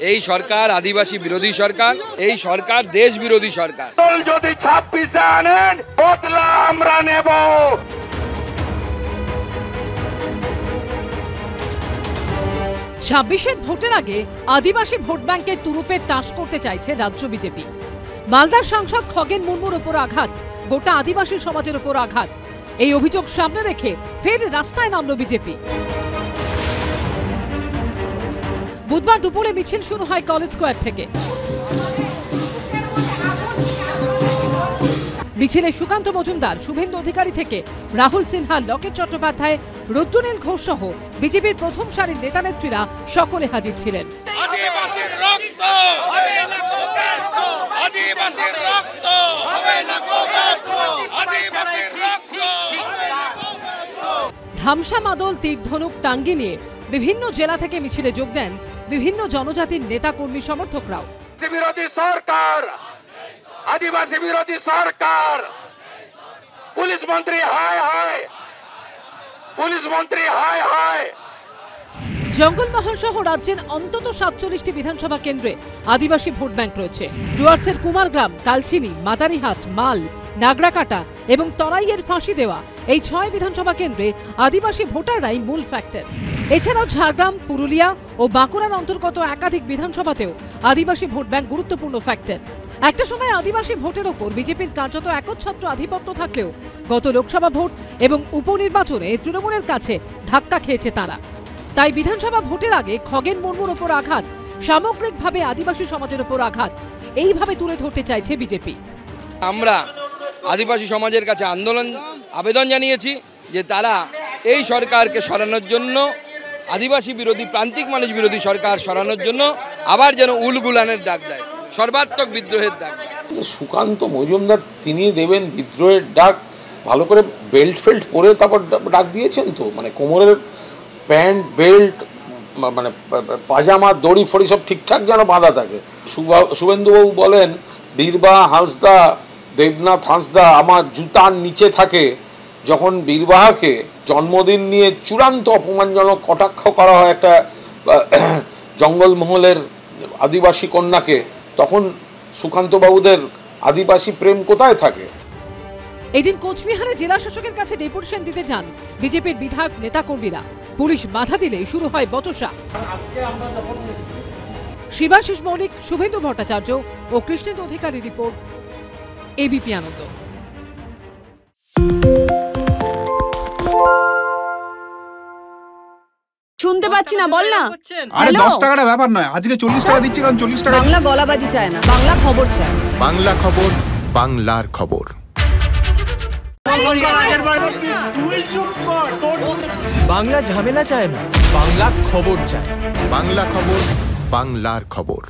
এই সরকার আদিবাসী বিরোধী সরকার, এই সরকার দেশ বিরোধী সরকার। যদি 26-এ আনেন বদলা আমরা নেব। 26-এর ভোটের আগে আদিবাসী ভোট ব্যাংকের তুরুপে তাস করতে চাইছে রাজ্য বিজেপি। মালদার সাংসদ খগেন মুর্মুর ওপর আঘাত, গোটা আদিবাসী সমাজের ওপর আঘাত, এই অভিযোগ সামনে রেখে ফের রাস্তায় নামল বিজেপি। বুধবার দুপুরে মিছিল শুরু হয় কলেজ স্কোয়ার থেকে। মিছিলে সুকান্ত মজুমদার, শুভেন্দু অধিকারী থেকে রাহুল সিনহা, লকেট চট্টোপাধ্যায়, রুদ্রনীল ঘোষ সহ বিজেপির প্রথম সারির নেতা নেত্রীরা সকলে হাজির ছিলেন। ধামসা, মাদল, তীর-ধনুক, টাঙ্গি নিয়ে বিভিন্ন জেলা থেকে মিছিলে যোগ দেন বিভিন্ন জনজাতির নেতা কর্মী সমর্থকরাও। বিরোধী সরকার, আদিবাসী বিরোধী সরকার, পুলিশ মন্ত্রী হায় হায়, পুলিশ মন্ত্রী হায় হায়। জঙ্গলমহল সহ রাজ্যের অন্তত 47টি বিধানসভা কেন্দ্রে আদিবাসী ভোট ব্যাংক রয়েছে। ডুয়ার্সের কুমারগ্রাম, কালচিনি, মাদারিহাট, মাল, নাগরাকাটা এবং তরাইয়ের ফাঁসি দেওয়া এই 6 বিধানসভা কেন্দ্রে আদিবাসী ভোটাররাই মূল ফ্যাক্টর। এছাড়াও ঝাড়গ্রাম, পুরুলিয়া ও বাঁকুড়ার অন্তর্গত একাধিক বিধানসভাতেও আদিবাসী ভোট ব্যাংক গুরুত্বপূর্ণ ফ্যাক্টর। একটা সময় আদিবাসী ভোটের ওপর বিজেপির কার্যত একচ্ছত্র আধিপত্য থাকলেও গত লোকসভা ভোট এবং উপনির্বাচনে তৃণমূলের কাছে ধাক্কা খেয়েছে তারা। তাই বিধানসভা ভোটের আগে খগেন মুর্মুর ওপর আঘাত, সামগ্রিকভাবে আদিবাসী সমাজের ওপর আঘাত, এইভাবে তুলে ধরতে চাইছে বিজেপি। আমরা আদিবাসী সমাজের কাছে আবেদন জানিয়েছি যে তারা এই সরকারকে সরানোর জন্য, আদিবাসী বিরোধী, প্রান্তিক মানুষ বিরোধী সরকার সরানোর জন্য আবার যেন উলগুলানের ডাক দেয়, সর্বাত্মক বিদ্রোহের ডাক দেয়। সুকান্ত মজুমদার তিনি দেবেন বিদ্রোহের ডাক, ভালো করে বেল্ট ফেল্ট পরে তারপর ডাক দিয়েছেন তো, মানে কোমরের প্যান্ট, বেল্ট, মানে পাজামা, দড়ি ফড়ি সব ঠিকঠাক যেন বাঁধা থাকে। শুভেন্দুবাবু বলেন বীরবাহা হাঁসদা, দেবনাথ হাঁসদা আমার জুতার নিচে থাকে। যখন বীরবাহাকে জন্মদিন নিয়ে চূড়ান্ত অপমানজনক কটাক্ষ করা হয় একটা জঙ্গলমহলের আদিবাসী কন্যাকে, তখন সুকান্তবাবুদের আদিবাসী প্রেম কোথায় থাকে? এদিন কোচবিহারে জেলা শাসকের কাছে ডেপুটেশন দিতে যান বিজেপির বিধায়ক নেতাকর্মীরা। পুলিশ বাধা দিলে শুরু হয় বচসা। শিবাশিস মৌলিক, শুভেন্দু ভট্টাচার্য ও কৃষ্ণেন্দু অধিকারী রিপোর্ট, এবিপি আনন্দ। শুনতে পাচ্ছি না, বল না। আরে 10 টাকাটা ব্যাপার নয়, আজকে 40 টাকা দিচ্ছি, কারণ 40 টাকা। বাংলা গলাবাজি চায় না, বাংলা খবর চায়। বাংলা খবর, বাংলার খবর। বাংলা ঝামেলা চায় না, বাংলা খবর চায়। বাংলা খবর, বাংলার খবর।